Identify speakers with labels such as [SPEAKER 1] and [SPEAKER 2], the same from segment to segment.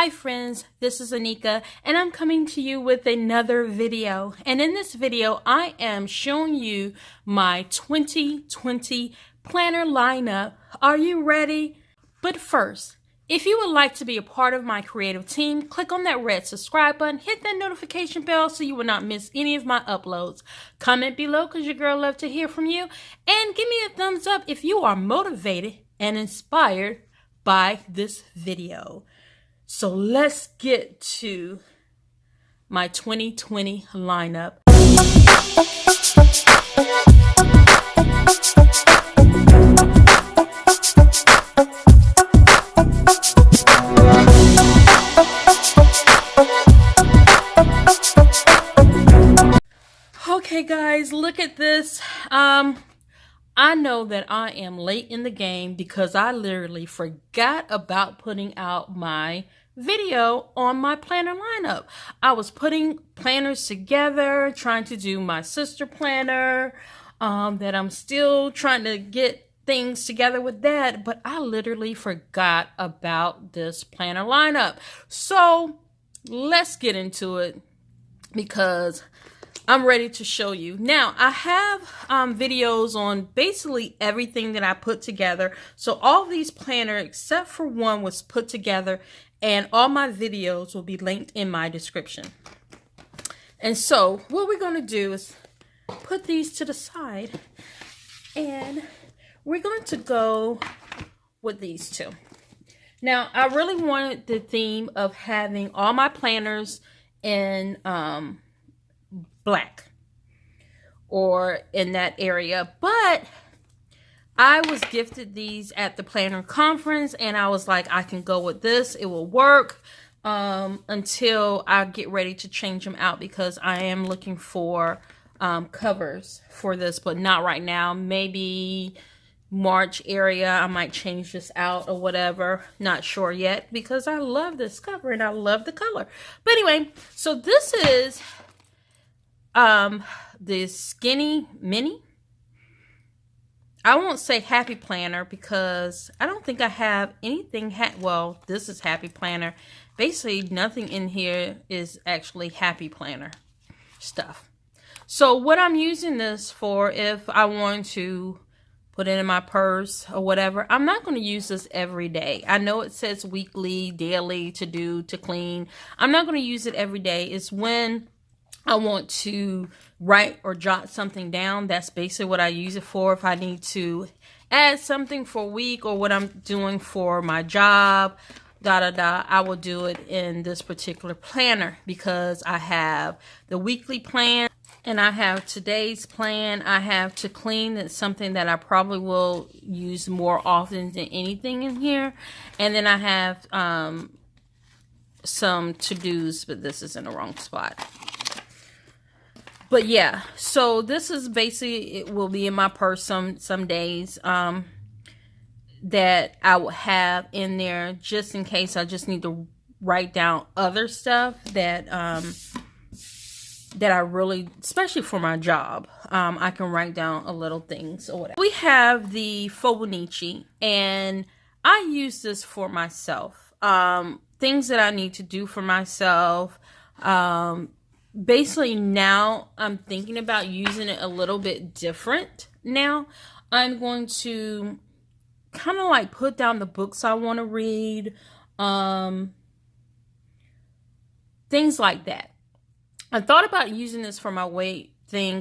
[SPEAKER 1] Hi friends, this is Anika and I'm coming to you with another video. And in this video, I am showing you my 2020 planner lineup. Are you ready? But first, if you would like to be a part of my creative team, click on that red subscribe button, hit that notification bell so you will not miss any of my uploads. Comment below because your girl loves to hear from you. And give me a thumbs up if you are motivated and inspired by this video. So let's get to my 2020 lineup. Okay guys, look at this. I know that I am late in the game because I literally forgot about putting out my video on my planner lineup. I was putting planners together, trying to do my sister planner, that I'm still trying to get things together with that, but I literally forgot about this planner lineup. So let's get into it because I'm ready to show you. Now, I have videos on basically everything that I put together. So all these planners, except for one, was put together, and all my videos will be linked in my description. And so what we're going to do is put these to the side, and we're going to go with these two. Now, I really wanted the theme of having all my planners in black or in that area, but I was gifted these at the planner conference and I was like, I can go with this, it will work until I get ready to change them out, because I am looking for covers for this, but not right now. Maybe March area I might change this out or whatever, not sure yet, because I love this cover and I love the color. But anyway, so this is the skinny mini. I won't say happy planner because I don't think I have anything well, this is happy planner. Basically nothing in here is actually happy planner stuff. So what I'm using this for, if I want to put it in my purse or whatever, I'm not going to use this every day. I know it says weekly, daily, to do, to clean. I'm not going to use it every day. It's when I want to write or jot something down. That's basically what I use it for. If I need to add something for a week or what I'm doing for my job, I will do it in this particular planner, because I have the weekly plan and I have today's plan. I have to clean. It's something that I probably will use more often than anything in here. And then I have some to-dos, but this is in the wrong spot. But yeah, so this is basically, it will be in my purse some days that I will have in there just in case I just need to write down other stuff that that I really, especially for my job, I can write down a little things or whatever. We have the Fobonichi, and I use this for myself. Things that I need to do for myself. Basically now I'm thinking about using it a little bit different. Now I'm going to kind of like put down the books I want to read, things like that. I thought about using this for my weight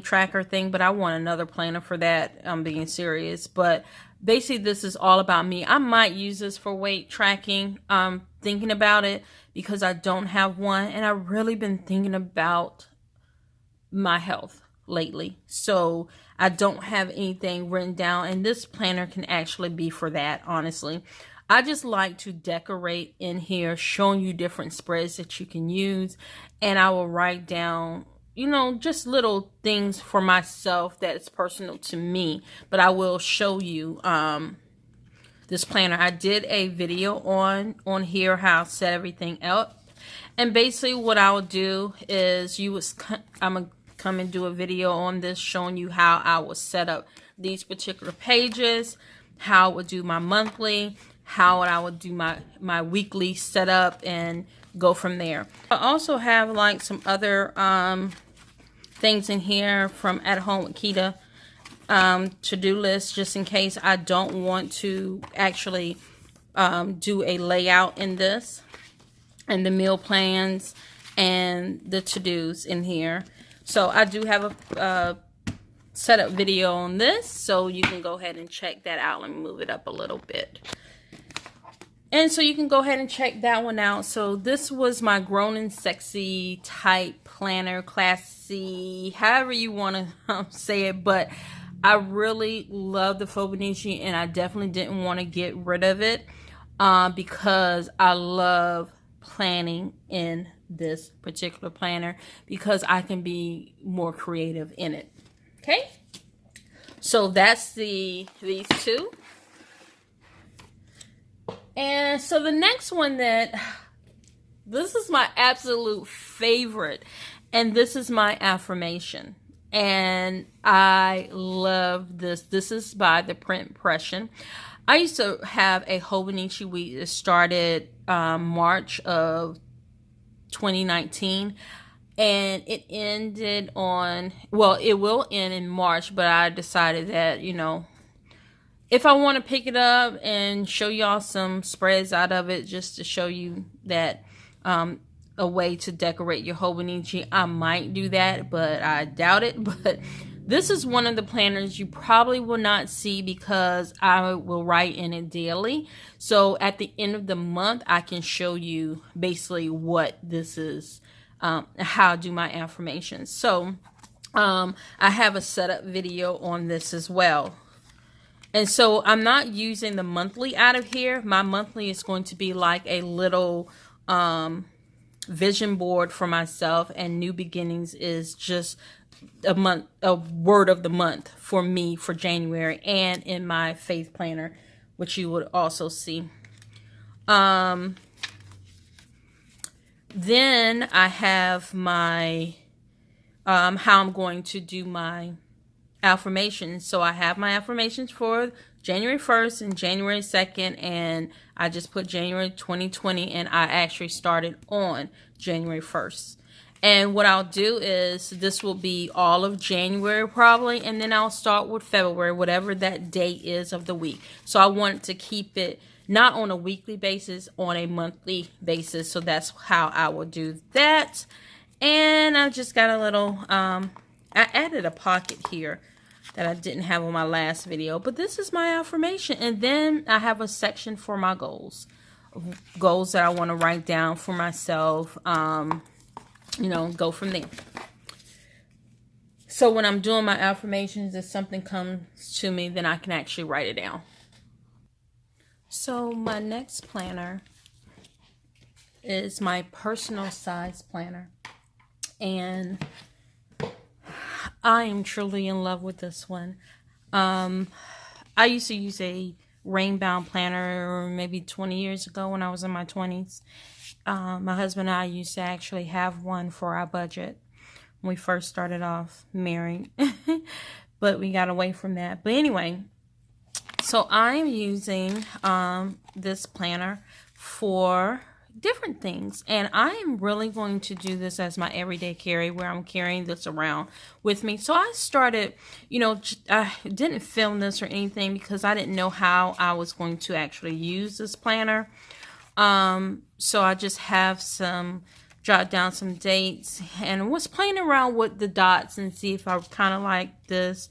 [SPEAKER 1] tracker thing, but I want another planner for that. I'm being serious, but basically this is all about me. I might use this for weight tracking. Thinking about it because I don't have one, and I've really been thinking about my health lately, so I don't have anything written down, and this planner can actually be for that. Honestly, I just like to decorate in here, showing you different spreads that you can use, and I will write down, you know, just little things for myself that's personal to me, but I will show you this planner. I did a video on here how I set everything up, and basically what I would do is I'm gonna come and do a video on this showing you how I would set up these particular pages, how I would do my monthly, how I would do my weekly setup and go from there. I also have like some other things in here from At Home with Keita to-do list, just in case I don't want to actually do a layout in this, and the meal plans and the to-dos in here. So I do have a setup video on this, so you can go ahead and check that out. Let me move it up a little bit. And so you can go ahead and check that one out. So this was my grown and sexy type planner, classy, however you want to say it. But I really love the Fauxbonichi, and I definitely didn't want to get rid of it because I love planning in this particular planner because I can be more creative in it. Okay, so that's these two. And so the next one, this is my absolute favorite, and this is my affirmation, and I love this. This is by the print Pression. I used to have a Hobonichi week that started March of 2019, and it ended on, well, it will end in March, but I decided that, you know, if I want to pick it up and show y'all some spreads out of it, just to show you that a way to decorate your Hobonichi, I might do that, but I doubt it. But this is one of the planners you probably will not see because I will write in it daily. So at the end of the month, I can show you basically what this is, how I do my affirmations. So I have a setup video on this as well. And so I'm not using the monthly out of here. My monthly is going to be like a little vision board for myself, and New Beginnings is just a word of the month for me for January, and in my faith planner, which you would also see. Then I have my how I'm going to do my affirmations. So I have my affirmations for January 1st and January 2nd, and I just put January 2020, and I actually started on January 1st. And what I'll do is this will be all of January probably, and then I'll start with February, whatever that date is of the week. So I want to keep it not on a weekly basis, on a monthly basis. So that's how I will do that. And I just got a little, I added a pocket here that I didn't have on my last video, but this is my affirmation. And then I have a section for my goals that I want to write down for myself, you know, go from there. So when I'm doing my affirmations, if something comes to me, then I can actually write it down. So my next planner is my personal size planner, and I am truly in love with this one. I used to use a rainbound planner maybe 20 years ago when I was in my 20s. My husband and I used to actually have one for our budget when we first started off married, but we got away from that. But anyway, so I am using this planner for different things, and I am really going to do this as my everyday carry, where I'm carrying this around with me. So I started, you know, I didn't film this or anything because I didn't know how I was going to actually use this planner. So I just have jot down some dates and was playing around with the dots and see if I kind of like this.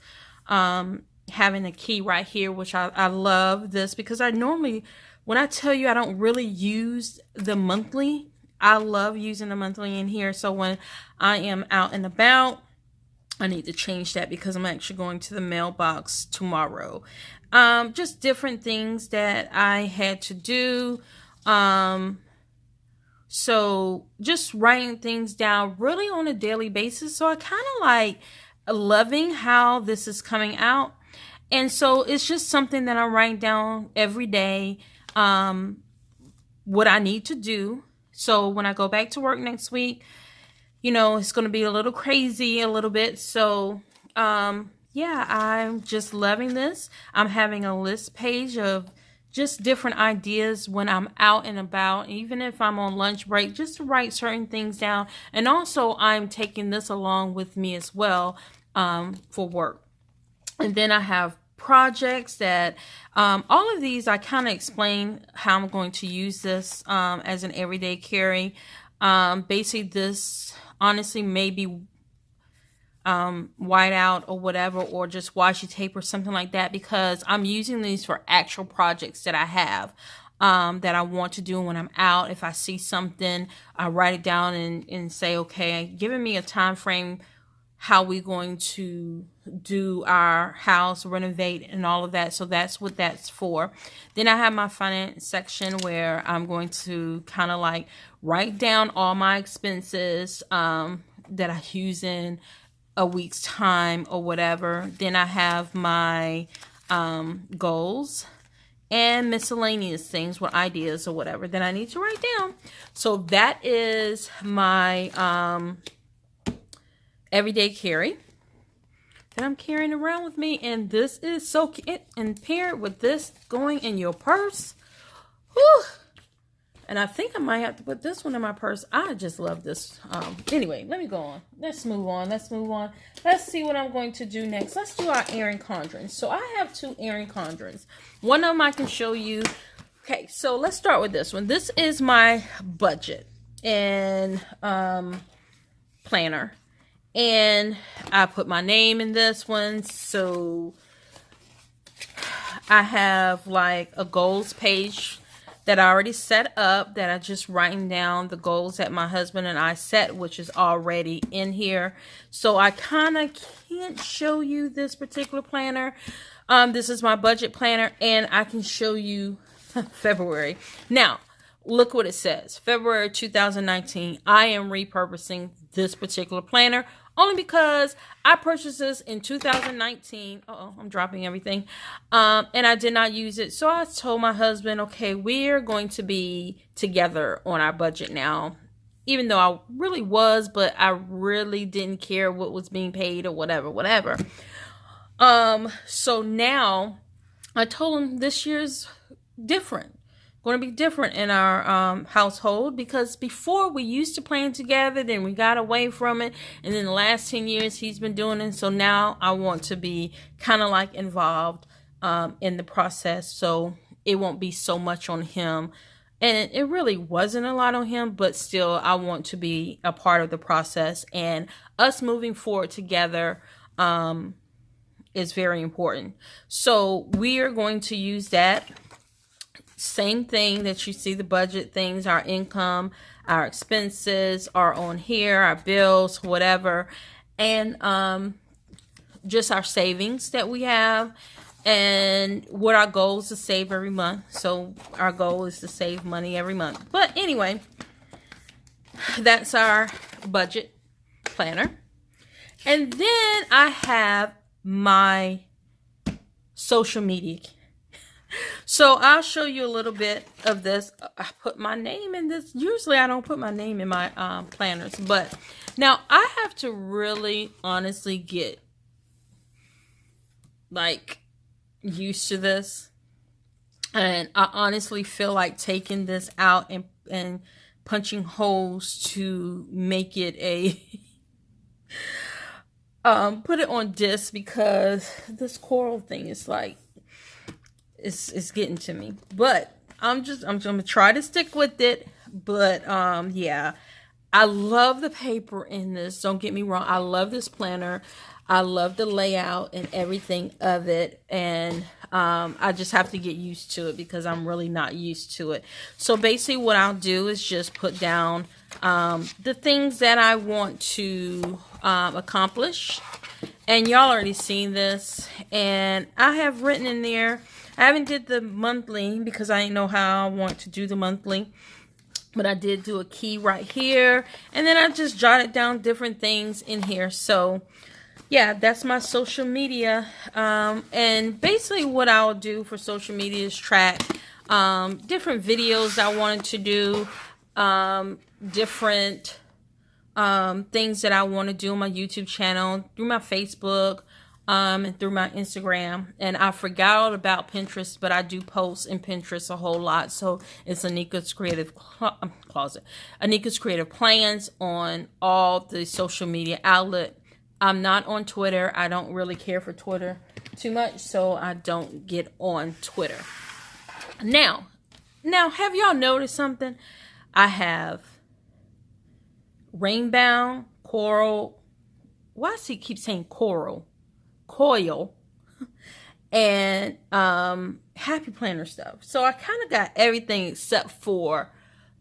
[SPEAKER 1] Having a key right here, which I love this because I normally, when I tell you I don't really use the monthly, I love using the monthly in here. So when I am out and about, I need to change that because I'm actually going to the mailbox tomorrow. Just different things that I had to do. So just writing things down really on a daily basis. So I kind of like loving how this is coming out. And so it's just something that I'm writing down every day, what I need to do. So when I go back to work next week, you know, it's going to be a little crazy a little bit. So, yeah, I'm just loving this. I'm having a list page of just different ideas when I'm out and about, even if I'm on lunch break, just to write certain things down. And also I'm taking this along with me as well for work. And then I have projects that all of these I kind of explain how I'm going to use this as an everyday carry. Basically this honestly may be white out or whatever, or just washi tape or something like that, because I'm using these for actual projects that I have that I want to do when I'm out. If I see something, I write it down and say, okay, giving me a time frame, how we going to do our house, renovate and all of that. So that's what that's for. Then I have my finance section where I'm going to kind of like write down all my expenses that I use in a week's time or whatever. Then I have my goals and miscellaneous things with ideas or whatever that I need to write down. So that is my everyday carry that I'm carrying around with me. And this is so cute, and paired with this going in your purse. Whew. And I think I might have to put this one in my purse. I just love this. Anyway, let me go on. Let's move on. Let's move on. Let's see what I'm going to do next. Let's do our Erin Condrens. So I have 2 Erin Condrens. One of them I can show you. Okay, so let's start with this one. This is my budget and planner. And I put my name in this one. So I have like a goals page that I already set up, that I just writing down the goals that my husband and I set, which is already in here. So I kind of can't show you this particular planner. This is my budget planner, and I can show you February. Now, look what it says. February 2019. I am repurposing this particular planner only because I purchased this in 2019. Uh-oh, I'm dropping everything. And I did not use it. So I told my husband, okay, we're going to be together on our budget now. Even though I really was, but I really didn't care what was being paid or whatever. So now I told him this year's different. Going to be different in our household, because before we used to plan together, then we got away from it, and then the last 10 years he's been doing it. So now I want to be kind of like involved in the process, so it won't be so much on him. And it really wasn't a lot on him, but still I want to be a part of the process, and us moving forward together is very important. So we are going to use that same thing that you see, the budget things, our income, our expenses are on here, our bills, whatever, and just our savings that we have, and what our goal is to save every month. So our goal is to save money every month. But anyway, that's our budget planner. And then I have my social media. So I'll show you a little bit of this. I put my name in this. Usually I don't put my name in my planners, but now I have to really honestly get like used to this. And I honestly feel like taking this out and punching holes to make it a put it on disc, because this coral thing is like it's getting to me. But I'm gonna try to stick with it. But yeah, I love the paper in this. Don't get me wrong, I love this planner. I love the layout and everything of it, and I just have to get used to it because I'm really not used to it. So basically what I'll do is just put down the things that I want to accomplish. And y'all already seen this, and I have written in there, I haven't did the monthly because I didn't know how I want to do the monthly, but I did do a key right here, and then I just jotted down different things in here. So yeah, that's my social media. And basically what I'll do for social media is track different videos I wanted to do, different things that I want to do on my YouTube channel, through my Facebook, and through my Instagram. And I forgot all about Pinterest, but I do post in Pinterest a whole lot. So it's Anika's Creative Closet. Anika's Creative Plans on all the social media outlet. I'm not on Twitter. I don't really care for Twitter too much, so I don't get on Twitter. Now, have y'all noticed something? I have Rainbound, Coral. Why does he keep saying Coral? Coil, and Happy Planner stuff. So I kind of got everything except for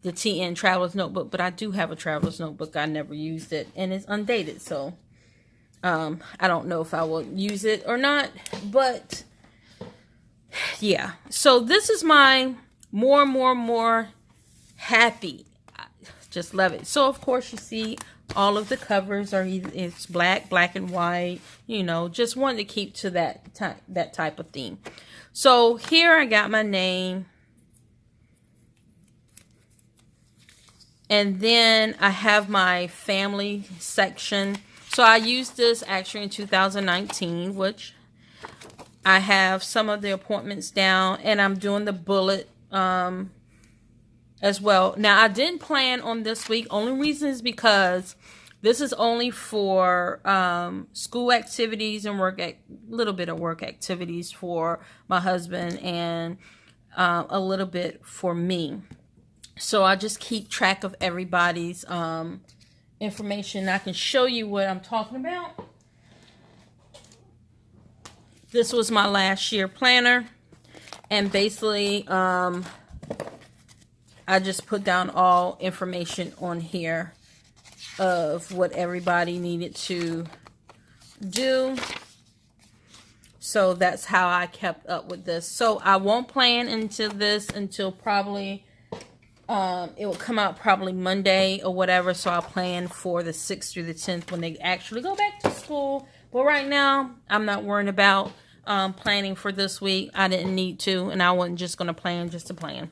[SPEAKER 1] the TN Traveler's Notebook, but I do have a Traveler's Notebook. I never used it, and it's undated, so I don't know if I will use it or not, but yeah. So this is my more happy. I just love it. So of course you see all of the covers are either it's black and white, you know, just wanted to keep to that type of theme. So here I got my name. And then I have my family section. So I used this actually in 2019, which I have some of the appointments down, and I'm doing the bullet as well. Now, I didn't plan on this week. Only reason is because this is only for school activities and little bit of work activities for my husband, and a little bit for me. So I just keep track of everybody's information. I can show you what I'm talking about. This was my last year planner, and basically I just put down all information on here of what everybody needed to do. So that's how I kept up with this. So I won't plan into this until probably it will come out probably Monday or whatever. So I'll plan for the 6th through the 10th when they actually go back to school. But right now, I'm not worrying about planning for this week. I didn't need to, and I wasn't just going to plan just to plan.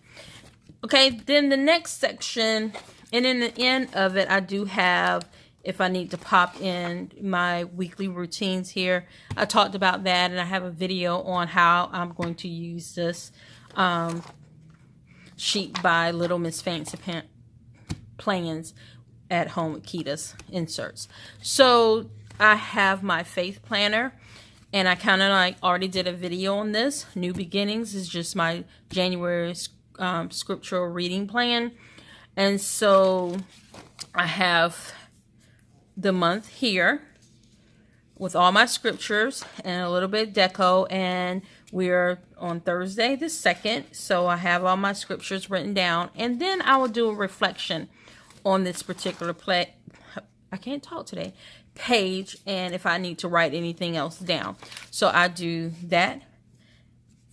[SPEAKER 1] Okay, then the next section, and in the end of it, I do have, if I need to pop in my weekly routines here. I talked about that, and I have a video on how I'm going to use this sheet by Little Miss Fancy Plans at Home with Kita's inserts. So I have my faith planner, and I kind of like already did a video on this. New Beginnings is just my January scriptural reading plan. And so I have the month here with all my scriptures and a little bit of deco, and we're on Thursday the 2nd, so I have all my scriptures written down, and then I will do a reflection on this particular page, and if I need to write anything else down. So I do that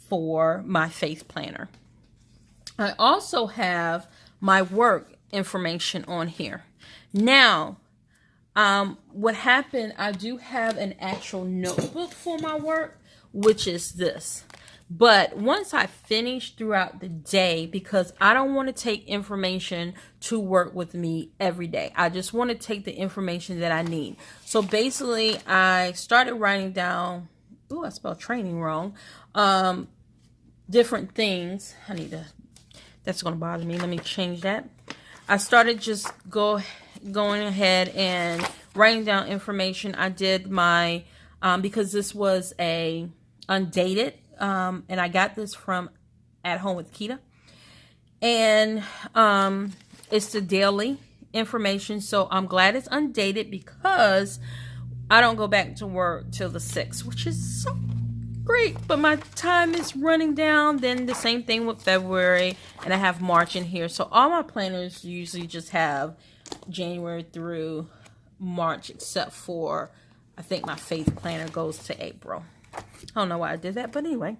[SPEAKER 1] for my faith planner. I also have my work information on here. Now, what happened, I do have an actual notebook for my work, which is this. But once I finish throughout the day, because I don't want to take information to work with me every day. I just want to take the information that I need. So basically, I started writing down, I spelled training wrong, different things. That's going to bother me. Let me change that. I started just going ahead and writing down information. I did my, because this was a undated, and I got this from At Home with Kita. And it's the daily information. So I'm glad it's undated because I don't go back to work till the 6th, which is so great. But my time is running down. Then the same thing with February. And I have March in here. So all my planners usually just have January through March, except for, I think my faith planner goes to April. I don't know why I did that, but anyway.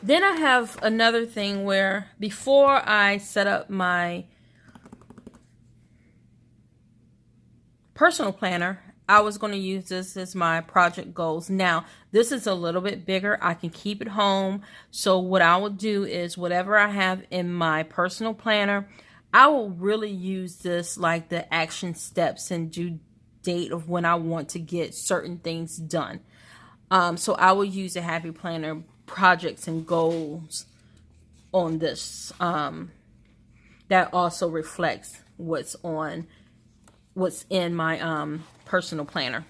[SPEAKER 1] Then I have another thing where before I set up my personal planner, I was going to use this as my project goals. Now, this is a little bit bigger. I can keep it home. So what I will do is whatever I have in my personal planner, I will really use this like the action steps and due date of when I want to get certain things done. So I will use the Happy Planner projects and goals on this. That also reflects what's in my personal planner.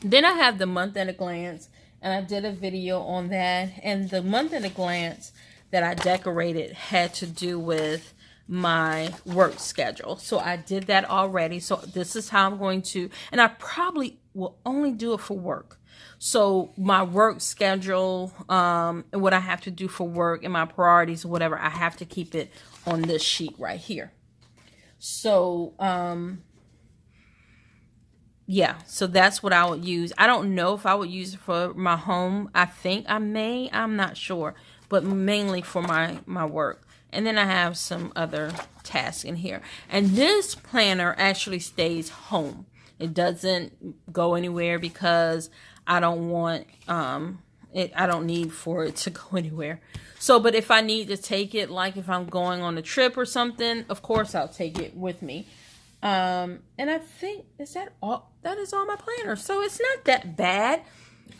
[SPEAKER 1] Then I have the month at a glance, and I did a video on that. And the month at a glance that I decorated had to do with my work schedule. So I did that already. So this is how I'm going to, and I probably will only do it for work. So my work schedule, and what I have to do for work and my priorities, whatever, I have to keep it on this sheet right here. So, yeah, so that's what I would use. I don't know if I would use it for my home. I think I may, I'm not sure, but mainly for my work. And then I have some other tasks in here. And this planner actually stays home. It doesn't go anywhere because I don't want I don't need for it to go anywhere. So, but if I need to take it, like if I'm going on a trip or something, of course I'll take it with me. And I think, is that all? That is all my planners. So it's not that bad.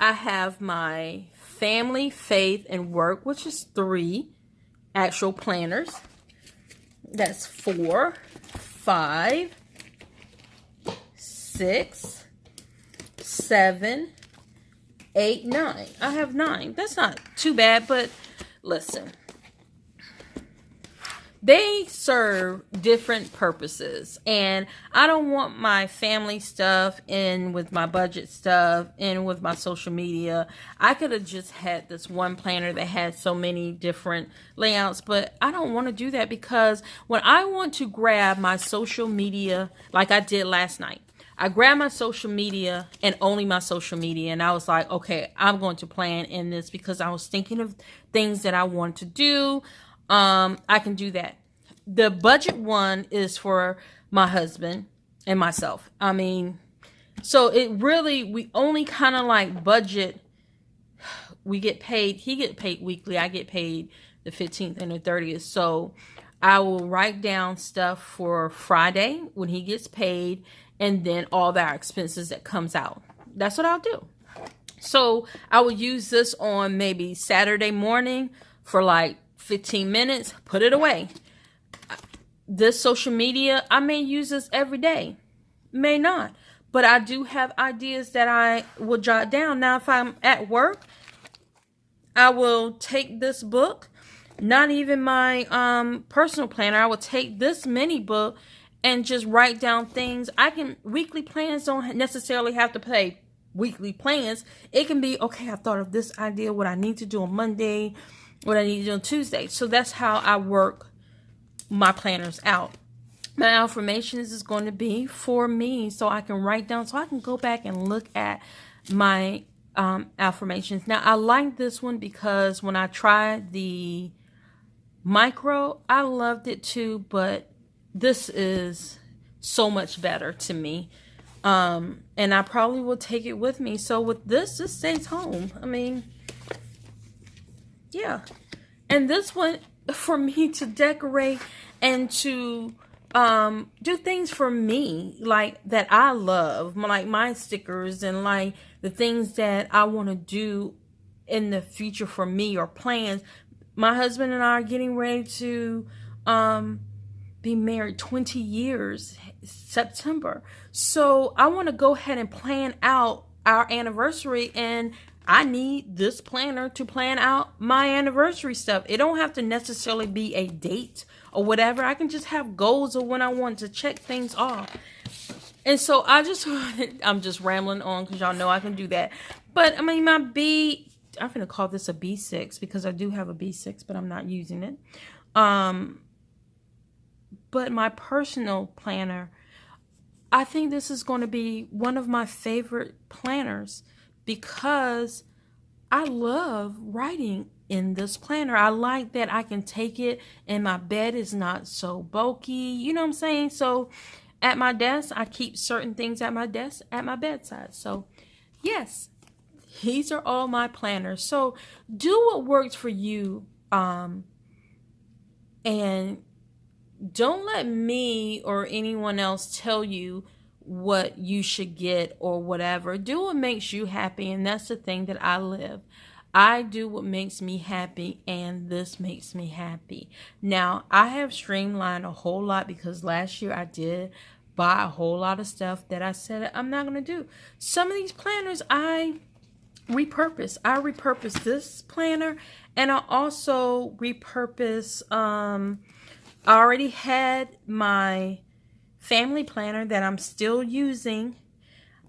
[SPEAKER 1] I have my family, faith, and work, which is 3 actual planners. That's 4, 5, 6, 7, 8, 9. I have 9. That's not too bad, but listen. They serve different purposes, and I don't want my family stuff in with my budget stuff and with my social media. I could have just had this one planner that had so many different layouts, but I don't want to do that because when I want to grab my social media, like I did last night, I grabbed my social media and only my social media, and I was like, okay, I'm going to plan in this because I was thinking of things that I want to do. I can do that. The budget one is for my husband and myself. I mean, so it really, we only kind of like budget. We get paid, he get paid weekly. I get paid the 15th and the 30th. So I will write down stuff for Friday when he gets paid, and then all the expenses that comes out. That's what I'll do. So I will use this on maybe Saturday morning for like 15 minutes, put it away. This social media, I may use this every day, may not, but I do have ideas that I will jot down. Now, if I'm at work, I will take this book, not even my personal planner. I will take this mini book and just write down things. Weekly plans don't necessarily have to pay weekly plans. It can be, okay, I thought of this idea, what I need to do on Monday, what I need to do on Tuesday. So that's how I work my planners out. My affirmations is going to be for me, so I can write down, so I can go back and look at my affirmations. Now, I like this one because when I tried the micro, I loved it too, but this is so much better to me. And I probably will take it with me. So with this stays home. I mean, yeah. And this one, for me to decorate and to do things for me, like that I love, like my stickers and like the things that I want to do in the future for me or plans. My husband and I are getting ready to be married 20 years September. So I want to go ahead and plan out our anniversary, and I need this planner to plan out my anniversary stuff. It don't have to necessarily be a date or whatever. I can just have goals of when I want to check things off. And so I'm just rambling on because y'all know I can do that. But I mean, I'm going to call this a B6 because I do have a B6, but I'm not using it. But my personal planner, I think this is going to be one of my favorite planners because I love writing in this planner. I like that I can take it and my bed is not so bulky. You know what I'm saying? So at my desk, I keep certain things at my desk, at my bedside. So yes, these are all my planners. So do what works for you. And don't let me or anyone else tell you what you should get or whatever. Do what makes you happy, and that's the thing that I live. I do what makes me happy, and this makes me happy. Now, I have streamlined a whole lot because last year I did buy a whole lot of stuff that I said I'm not going to do. Some of these planners I repurpose. I repurpose this planner, and I also repurpose, I already had my family planner that I'm still using.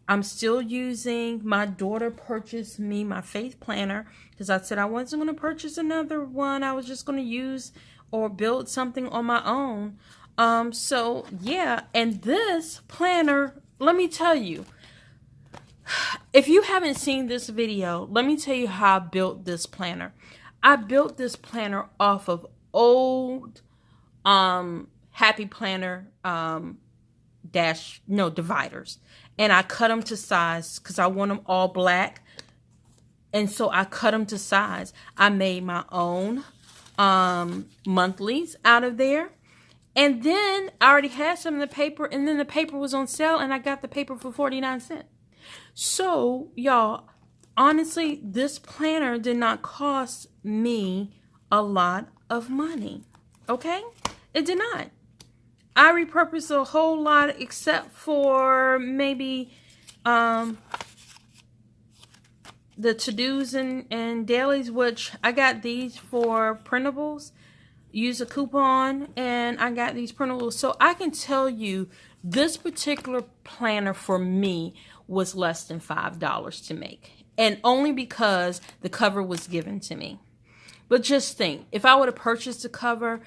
[SPEAKER 1] My daughter purchased me my faith planner because I said I wasn't going to purchase another one. I was just going to use or build something on my own. So yeah, and this planner, let me tell you, if you haven't seen this video, let me tell you how I built this planner. I built this planner off of old Happy Planner dividers, and I cut them to size because I want them all black, and so I cut them to size. I made my own monthlies out of there, and then I already had some of the paper, and then the paper was on sale, and I got the paper for 49 cents. So y'all, honestly, this planner did not cost me a lot of money. Okay, it did not. I repurposed a whole lot except for maybe the to-dos and dailies, which I got these for printables. Use a coupon and I got these printables. So I can tell you this particular planner for me was less than $5 to make. And only because the cover was given to me. But just think, if I would have purchased the cover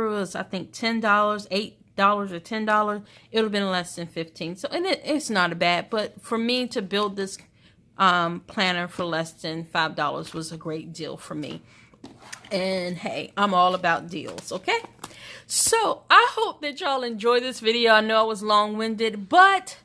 [SPEAKER 1] was, I think, $10, $8 or $10, it would have been less than $15. So, and it's not a bad, but for me to build this planner for less than $5 was a great deal for me. And hey, I'm all about deals, okay? So, I hope that y'all enjoy this video. I know I was long-winded, but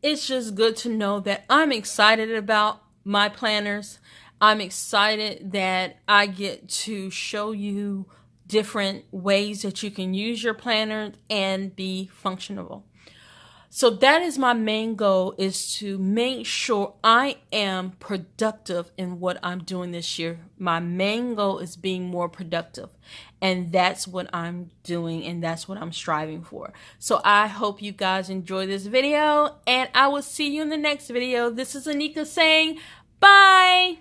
[SPEAKER 1] it's just good to know that I'm excited about my planners. I'm excited that I get to show you different ways that you can use your planner and be functional. So that is my main goal, is to make sure I am productive in what I'm doing this year. My main goal is being more productive, and that's what I'm doing, and that's what I'm striving for. So I hope you guys enjoy this video, and I will see you in the next video. This is Anika saying bye.